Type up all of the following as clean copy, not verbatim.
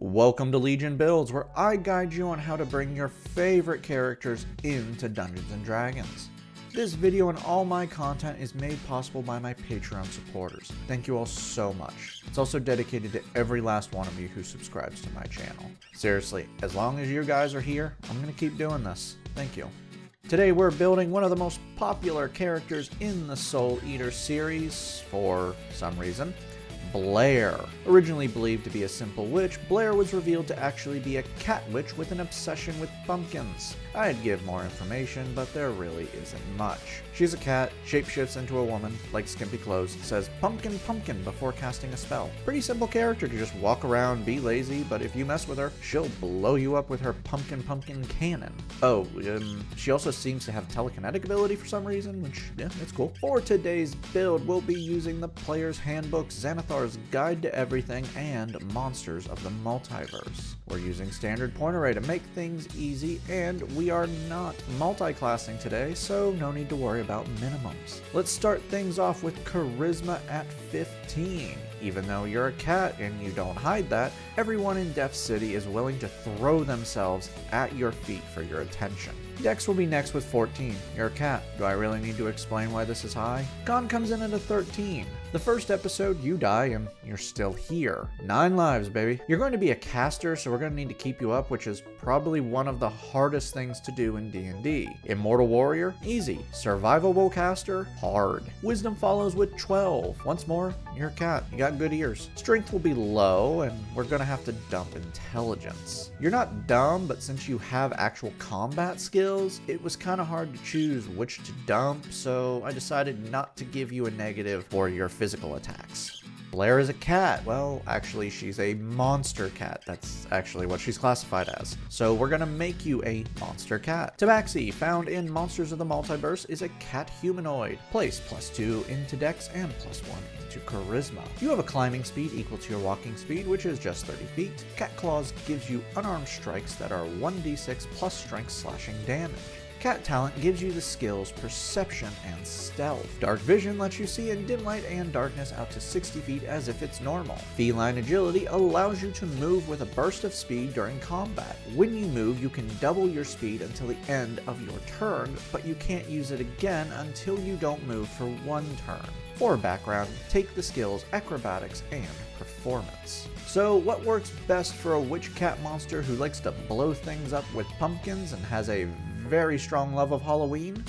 Welcome to Legion Builds, where I guide you on how to bring your favorite characters into Dungeons & Dragons. This video and all my content is made possible by my Patreon supporters. Thank you all so much. It's also dedicated to every last one of you who subscribes to my channel. Seriously, as long as you guys are here, I'm going to keep doing this. Thank you. Today we're building one of the most popular characters in the Soul Eater series, for some reason. Blair. Originally believed to be a simple witch, Blair was revealed to actually be a cat witch with an obsession with pumpkins. I'd give more information, but there really isn't much. She's a cat, shapeshifts into a woman, likes skimpy clothes, says pumpkin pumpkin before casting a spell. Pretty simple character to just walk around, be lazy, but if you mess with her, she'll blow you up with her pumpkin pumpkin cannon. She also seems to have telekinetic ability for some reason, which, yeah, it's cool. For today's build, we'll be using the Player's Handbook, Xanathar's Guide to Everything, and Monsters of the Multiverse. We're using standard point array to make things easy, and we are not multi-classing today, so no need to worry about minimums. Let's start things off with Charisma at 15. Even though you're a cat and you don't hide that, everyone in Def City is willing to throw themselves at your feet for your attention. Dex will be next with 14. You're a cat. Do I really need to explain why this is high? Con comes in at a 13. The first episode, you die and you're still here. 9 lives, baby. You're going to be a caster, so we're going to need to keep you up, which is probably one of the hardest things to do in D&D. Immortal Warrior, easy. Survivable caster, hard. Wisdom follows with 12. Once more, you're a cat. You got good ears. Strength will be low, and we're going to have to dump intelligence. You're not dumb, but since you have actual combat skills, it was kind of hard to choose which to dump, so I decided not to give you a negative for your physical attacks. Blair is a cat. Well, actually, she's a monster cat. That's actually what she's classified as. So we're gonna make you a monster cat. Tabaxi, found in Monsters of the Multiverse, is a cat humanoid. Place +2 into Dex and +1 into Charisma. You have a climbing speed equal to your walking speed, which is just 30 feet. Cat Claws gives you unarmed strikes that are 1d6 plus strength slashing damage. Cat Talent gives you the skills Perception and Stealth. Dark Vision lets you see in dim light and darkness out to 60 feet as if it's normal. Feline Agility allows you to move with a burst of speed during combat. When you move, you can double your speed until the end of your turn, but you can't use it again until you don't move for 1 turn. For background, take the skills Acrobatics and Performance. So what works best for a witch cat monster who likes to blow things up with pumpkins and has a very strong love of Halloween?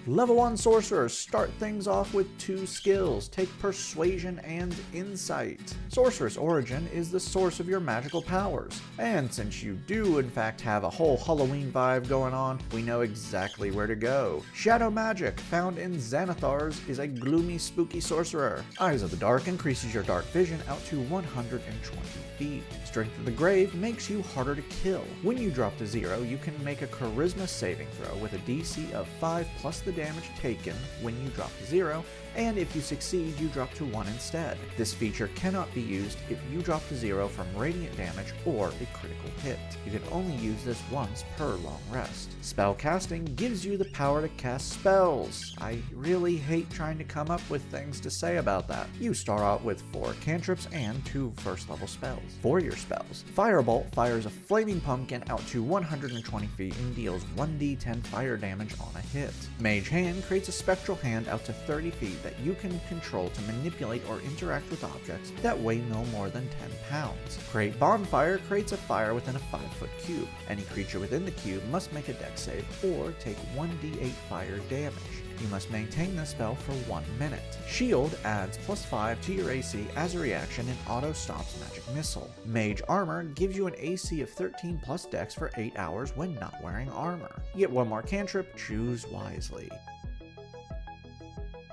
Level 1 sorcerers start things off with 2 skills. Take Persuasion and Insight. Sorceress Origin is the source of your magical powers. And since you do in fact have a whole Halloween vibe going on, we know exactly where to go. Shadow Magic, found in Xanathar's, is a gloomy, spooky sorcerer. Eyes of the Dark increases your dark vision out to 120 feet. Strength of the Grave makes you harder to kill. When you drop to 0, you can make a Charisma saving throw with a DC of 5 plus the damage taken when you drop to 0, and if you succeed, you drop to 1 instead. This feature cannot be used if you drop to 0 from radiant damage or a critical hit. You can only use this once per long rest. Spell casting gives you the power to cast spells. I really hate trying to come up with things to say about that. You start out with 4 cantrips and 2 first level spells. For your spells, Firebolt fires a flaming pumpkin out to 120 feet and deals 1d10 fire damage on a hit. Mage Hand creates a spectral hand out to 30 feet that you can control to manipulate or interact with objects that weigh no more than 10 pounds. Create Bonfire creates a fire within a 5-foot cube. Any creature within the cube must make a dex save or take 1d8 fire damage. You must maintain this spell for 1 minute. Shield adds +5 to your AC as a reaction and auto-stops magic missile. Mage Armor gives you an AC of 13 plus dex for 8 hours when not wearing armor. You get 1 more cantrip, choose wisely.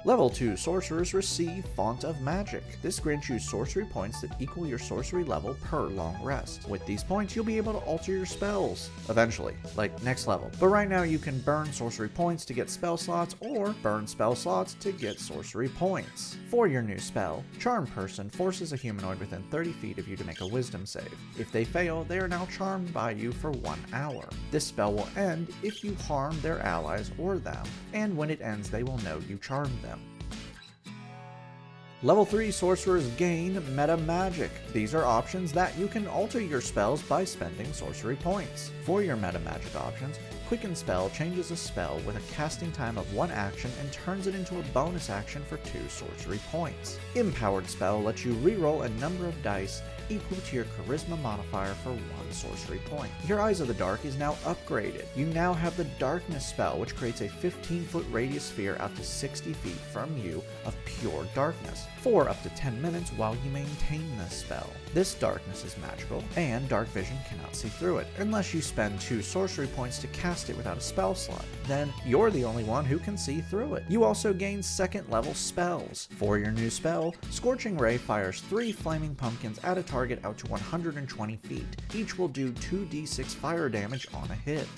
Level 2 sorcerers receive Font of Magic. This grants you sorcery points that equal your sorcery level per long rest. With these points, you'll be able to alter your spells. Eventually, like next level. But right now you can burn sorcery points to get spell slots, or burn spell slots to get sorcery points. For your new spell, Charm Person forces a humanoid within 30 feet of you to make a wisdom save. If they fail, they are now charmed by you for 1 hour. This spell will end if you harm their allies or them, and when it ends they will know you charmed them. Level 3 sorcerers gain meta magic. These are options that you can alter your spells by spending sorcery points. For your meta magic options, Quicken Spell changes a spell with a casting time of 1 action and turns it into a bonus action for 2 sorcery points. Empowered Spell lets you reroll a number of dice equal to your charisma modifier for 1 sorcery point. Your Eyes of the Dark is now upgraded. You now have the Darkness spell, which creates a 15-foot radius sphere out to 60 feet from you of pure darkness for up to 10 minutes while you maintain this spell. This darkness is magical, and Dark Vision cannot see through it unless you spend 2 sorcery points to cast it without a spell slot. Then you're the only one who can see through it. You also gain 2nd level spells. For your new spell, Scorching Ray fires 3 flaming pumpkins at a target out to 120 feet. Each will do 2d6 fire damage on a hit.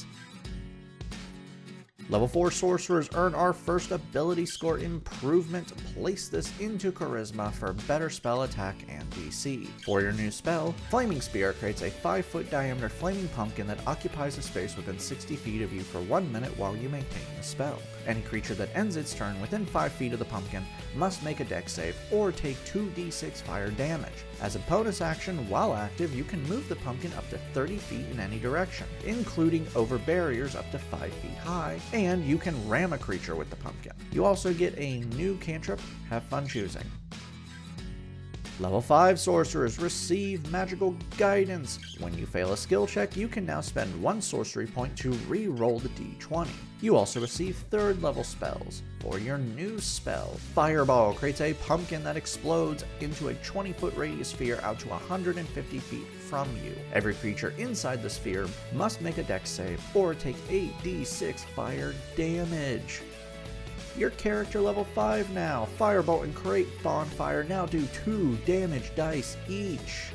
Level 4 sorcerers earn our first ability score improvement. Place this into Charisma for better spell attack and DC. For your new spell, Flaming Spear creates a 5-foot diameter flaming pumpkin that occupies a space within 60 feet of you for 1 minute while you maintain the spell. Any creature that ends its turn within 5 feet of the pumpkin must make a dex save or take 2d6 fire damage. As a bonus action, while active, you can move the pumpkin up to 30 feet in any direction, including over barriers up to 5 feet high, and you can ram a creature with the pumpkin. You also get a new cantrip, Have Fun Choosing. Level 5 sorcerers receive magical guidance. When you fail a skill check, you can now spend 1 sorcery point to re-roll the d20. You also receive 3rd level spells. For your new spell, Fireball creates a pumpkin that explodes into a 20-foot radius sphere out to 150 feet from you. Every creature inside the sphere must make a dex save or take 8d6 fire damage. Your character level 5 now. Firebolt and Create Bonfire now do 2 damage dice each.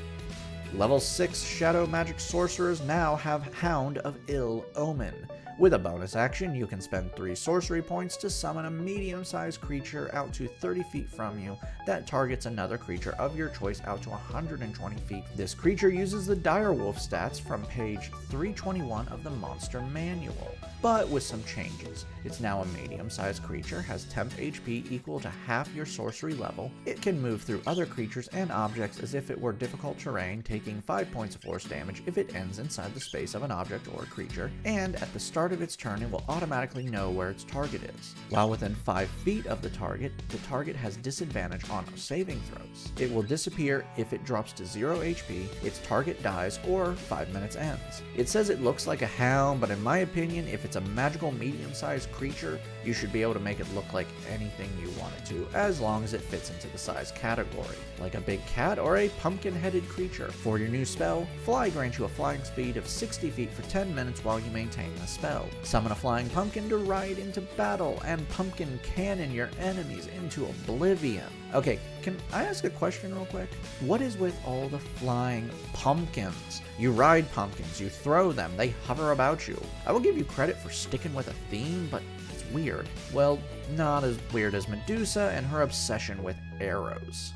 Level 6 Shadow Magic Sorcerers now have Hound of Ill Omen. With a bonus action, you can spend 3 sorcery points to summon a medium-sized creature out to 30 feet from you that targets another creature of your choice out to 120 feet. This creature uses the Direwolf stats from page 321 of the Monster Manual, but with some changes. It's now a medium-sized creature, has temp HP equal to half your sorcery level. It can move through other creatures and objects as if it were difficult terrain, taking 5 points of force damage if it ends inside the space of an object or a creature, and at the start of its turn it will automatically know where its target is. While within 5 feet of the target has disadvantage on saving throws. It will disappear if it drops to 0 HP, its target dies, or 5 minutes ends. It says it looks like a hound, but in my opinion, if it's a magical medium-sized creature, you should be able to make it look like anything you want it to, as long as it fits into the size category, like a big cat or a pumpkin-headed creature. For your new spell, Fly grants you a flying speed of 60 feet for 10 minutes while you maintain the spell. Summon a flying pumpkin to ride into battle, and pumpkin cannon your enemies into oblivion. Okay, can I ask a question real quick? What is with all the flying pumpkins? You ride pumpkins, you throw them, they hover about you. I will give you credit for sticking with a theme, but it's weird. Well, not as weird as Medusa and her obsession with arrows.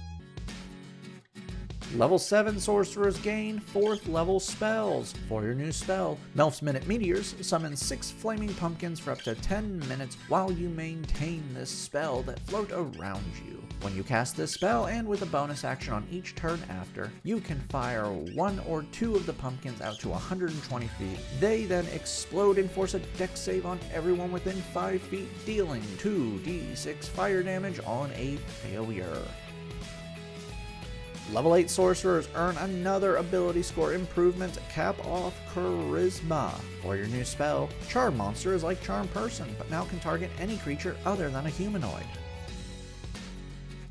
Level 7 sorcerers gain 4th level spells. For your new spell, Melf's Minute Meteors summon 6 flaming pumpkins for up to 10 minutes while you maintain this spell that float around you. When you cast this spell, and with a bonus action on each turn after, you can fire 1 or 2 of the pumpkins out to 120 feet. They then explode and force a dex save on everyone within 5 feet, dealing 2d6 fire damage on a failure. Level 8 sorcerers earn another ability score improvement, Cap Off Charisma. For your new spell, Charm Monster is like Charm Person, but now can target any creature other than a humanoid.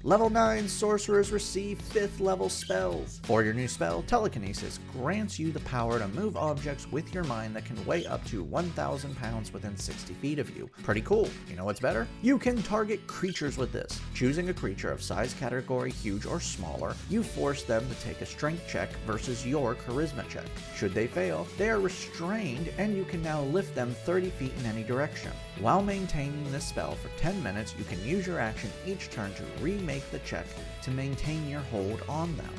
Level 9 sorcerers receive 5th level spells. For your new spell, Telekinesis grants you the power to move objects with your mind that can weigh up to 1,000 pounds within 60 feet of you. Pretty cool. You know what's better? You can target creatures with this. Choosing a creature of size category huge or smaller, you force them to take a strength check versus your charisma check. Should they fail, they are restrained, and you can now lift them 30 feet in any direction. While maintaining this spell for 10 minutes, you can use your action each turn to remake the check to maintain your hold on them.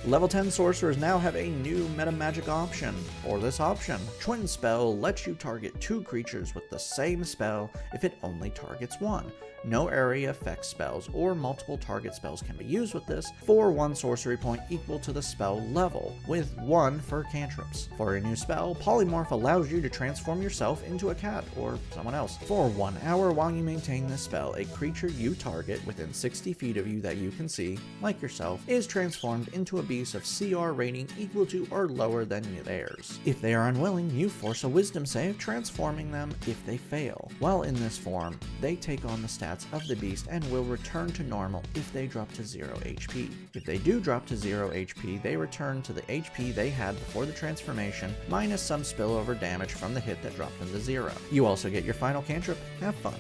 Level 10 sorcerers now have a new meta magic option. For this option, Twin Spell lets you target 2 creatures with the same spell if it only targets one. No area effect spells or multiple target spells can be used with this for 1 sorcery point equal to the spell level, with 1 for cantrips. For a new spell, Polymorph allows you to transform yourself into a cat or someone else. For 1 hour while you maintain this spell, a creature you target within 60 feet of you that you can see, like yourself, is transformed into a beast of CR rating equal to or lower than theirs. If they are unwilling, you force a wisdom save, transforming them if they fail. While in this form, they take on the stats of the beast and will return to normal if they drop to 0 HP. If they do drop to 0 HP, they return to the HP they had before the transformation, minus some spillover damage from the hit that dropped them to 0. You also get your final cantrip. Have fun.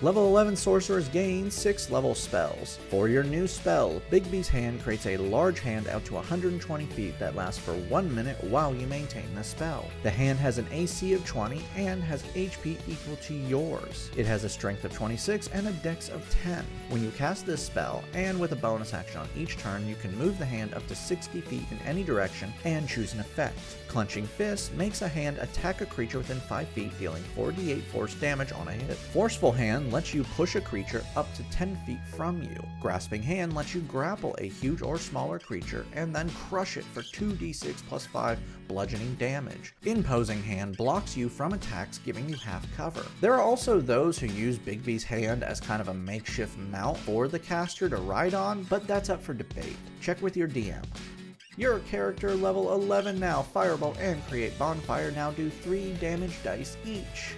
Level 11 sorcerers gain 6 level spells. For your new spell, Bigby's hand creates a large hand out to 120 feet that lasts for 1 minute while you maintain the spell. The hand has an AC of 20 and has HP equal to yours. It has a strength of 26 and a dex of 10. When you cast this spell, and with a bonus action on each turn, you can move the hand up to 60 feet in any direction and choose an effect. Clenching Fist makes a hand attack a creature within 5 feet, dealing 4d8 force damage on a hit. Forceful Hand lets you push a creature up to 10 feet from you. Grasping Hand lets you grapple a huge or smaller creature and then crush it for 2d6 plus 5 bludgeoning damage. Imposing Hand blocks you from attacks, giving you half cover. There are also those who use Bigby's hand as kind of a makeshift mount for the caster to ride on, but that's up for debate. Check with your DM. Your character level 11 now. Firebolt and Create Bonfire now do 3 damage dice each.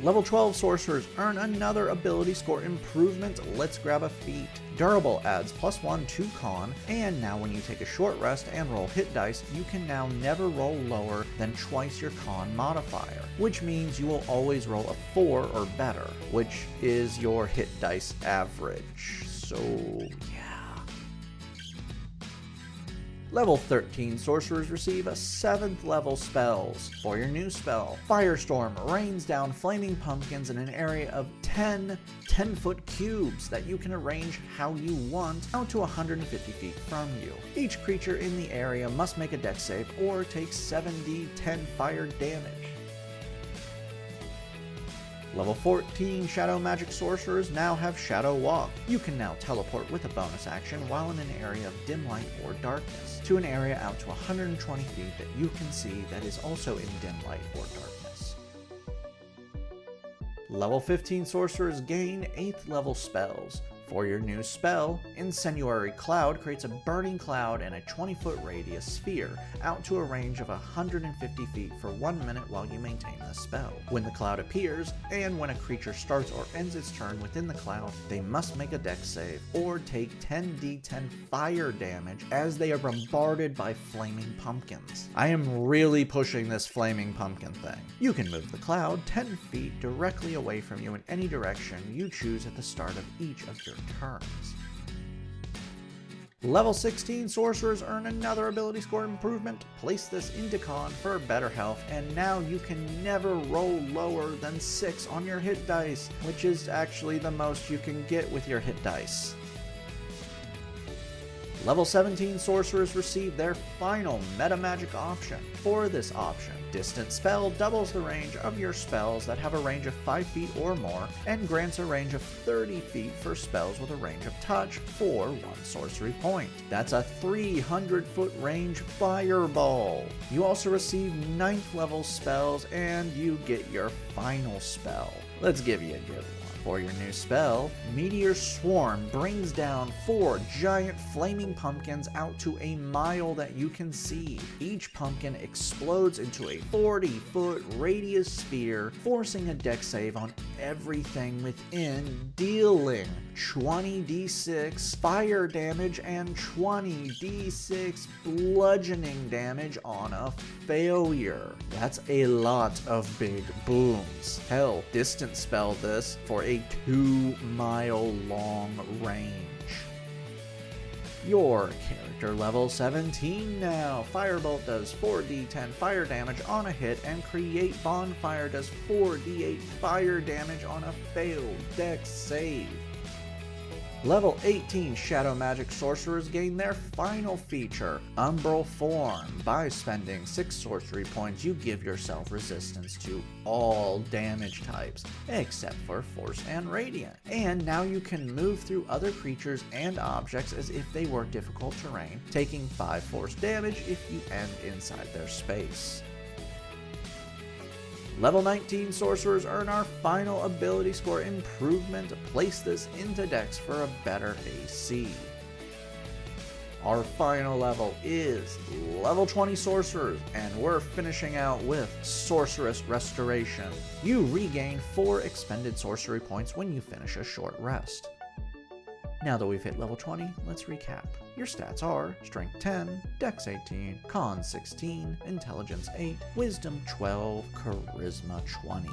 Level 12 sorcerers earn another ability score improvement. Let's grab a feat. Durable adds +1 to con, and now when you take a short rest and roll hit dice, you can now never roll lower than twice your con modifier, which means you will always roll a 4 or better, which is your hit dice average. So yeah. Level 13 sorcerers receive a 7th level spells. For your new spell, Firestorm rains down flaming pumpkins in an area of 10 10-foot cubes that you can arrange how you want out to 150 feet from you. Each creature in the area must make a dex save or take 7d10 fire damage. Level 14 Shadow Magic sorcerers now have Shadow Walk. You can now teleport with a bonus action while in an area of dim light or darkness to an area out to 120 feet that you can see that is also in dim light or darkness. Level 15 sorcerers gain 8th level spells. For your new spell, Incendiary Cloud creates a burning cloud in a 20-foot radius sphere out to a range of 150 feet for 1 minute while you maintain the spell. When the cloud appears, and when a creature starts or ends its turn within the cloud, they must make a dex save or take 10d10 fire damage as they are bombarded by flaming pumpkins. I am really pushing this flaming pumpkin thing. You can move the cloud 10 feet directly away from you in any direction you choose at the start of each of your turns. Level 16 sorcerers earn another ability score improvement. Place this into con for better health, and now you can never roll lower than 6 on your hit dice, which is actually the most you can get with your hit dice. Level 17 sorcerers receive their final meta magic option. For this option, Distant Spell doubles the range of your spells that have a range of 5 feet or more, and grants a range of 30 feet for spells with a range of touch for 1 sorcery point. That's a 300-foot range Fireball. You also receive 9th level spells, and you get your final spell. Let's give you a good one. For your new spell, Meteor Swarm brings down 4 giant flaming pumpkins out to a mile that you can see. Each pumpkin explodes into a 40-foot radius sphere, forcing a dex save on everything within, dealing 20d6 fire damage and 20d6 bludgeoning damage on a failure. That's a lot of big booms. Hell, Distant Spell this for a 2-mile long range. Your character level 17 now. Firebolt does 4d10 fire damage on a hit, and Create Bonfire does 4d8 fire damage on a failed dex save. Level 18 Shadow Magic Sorcerers gain their final feature, Umbral Form. By spending 6 sorcery points, you give yourself resistance to all damage types, except for Force and Radiant. And now you can move through other creatures and objects as if they were difficult terrain, taking 5 force damage if you end inside their space. Level 19 Sorcerers earn our final ability score improvement. Place this into decks for a better AC. Our final level is level 20 Sorcerers, and we're finishing out with Sorceress Restoration. You regain 4 expended sorcery points when you finish a short rest. Now that we've hit level 20, let's recap. Your stats are Strength 10, Dex 18, Con 16, Intelligence 8, Wisdom 12, Charisma 20.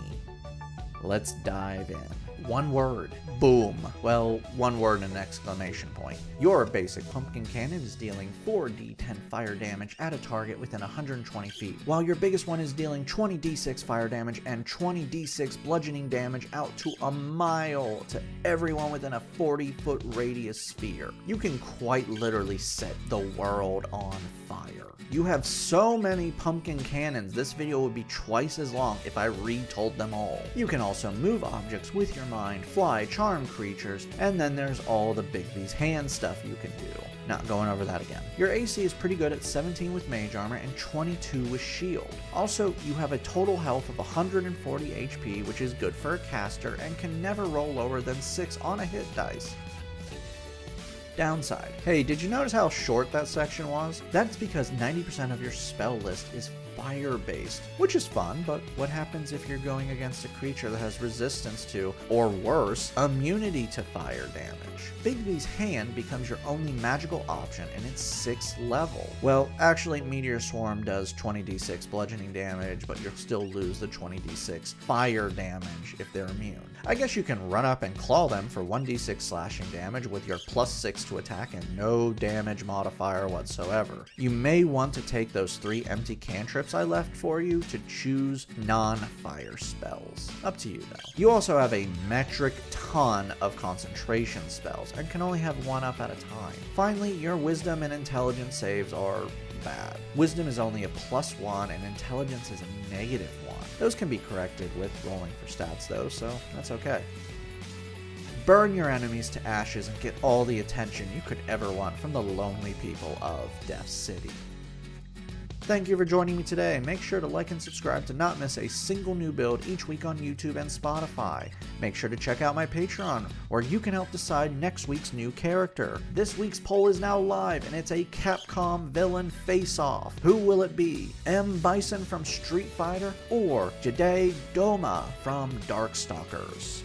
Let's dive in. One word, boom. Well, one word and an exclamation point. Your basic pumpkin cannon is dealing 4d10 fire damage at a target within 120 feet, while your biggest one is dealing 20d6 fire damage and 20d6 bludgeoning damage out to a mile to everyone within a 40-foot radius sphere. You can quite literally set the world on fire. You have so many pumpkin cannons, this video would be twice as long if I retold them all. You can also move objects with your mind, fly, charm creatures, and then there's all the Bigby's hand stuff you can do. Not going over that again. Your AC is pretty good at 17 with mage armor and 22 with shield. Also, you have a total health of 140 HP, which is good for a caster and can never roll lower than 6 on a hit dice. Downside. Hey, did you notice how short that section was? That's because 90% of your spell list is fire-based, which is fun, but what happens if you're going against a creature that has resistance to, or worse, immunity to fire damage? Bigby's hand becomes your only magical option and it's 6th level. Well, actually, Meteor Swarm does 20d6 bludgeoning damage, but you'll still lose the 20d6 fire damage if they're immune. I guess you can run up and claw them for 1d6 slashing damage with your +6 to attack and no damage modifier whatsoever. You may want to take those 3 empty cantrips I left for you to choose non-fire spells. Up to you though. You also have a metric ton of concentration spells and can only have 1 up at a time. Finally, your wisdom and intelligence saves are bad. Wisdom is only a +1 and intelligence is a -1. Those can be corrected with rolling for stats though, so that's okay. Burn your enemies to ashes and get all the attention you could ever want from the lonely people of Death City. Thank you for joining me today. Make sure to like and subscribe to not miss a single new build each week on YouTube and Spotify. Make sure to check out my Patreon, where you can help decide next week's new character. This week's poll is now live, and it's a Capcom villain face-off. Who will it be? M. Bison from Street Fighter or Jade Goma from Darkstalkers?